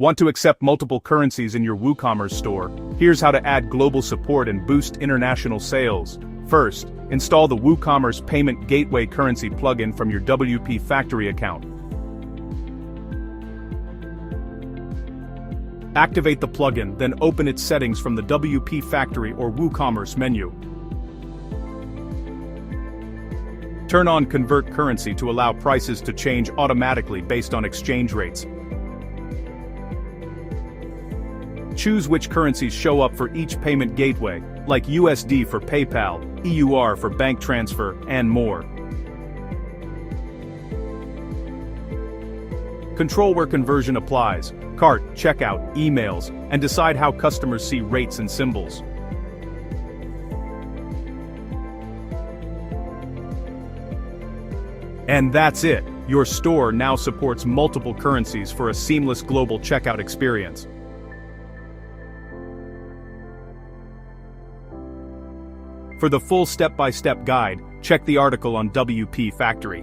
Want to accept multiple currencies in your WooCommerce store? Here's how to add global support and boost international sales. First, install the WooCommerce Payment Gateway Currency plugin from your WPFactory account. Activate the plugin, then open its settings from the WPFactory or WooCommerce menu. Turn on Convert Currency to allow prices to change automatically based on exchange rates. Choose which currencies show up for each payment gateway, like USD for PayPal, EUR for bank transfer, and more. Control where conversion applies, cart, checkout, emails, and decide how customers see rates and symbols. And that's it! Your store now supports multiple currencies for a seamless global checkout experience. For the full step-by-step guide, check the article on WPFactory.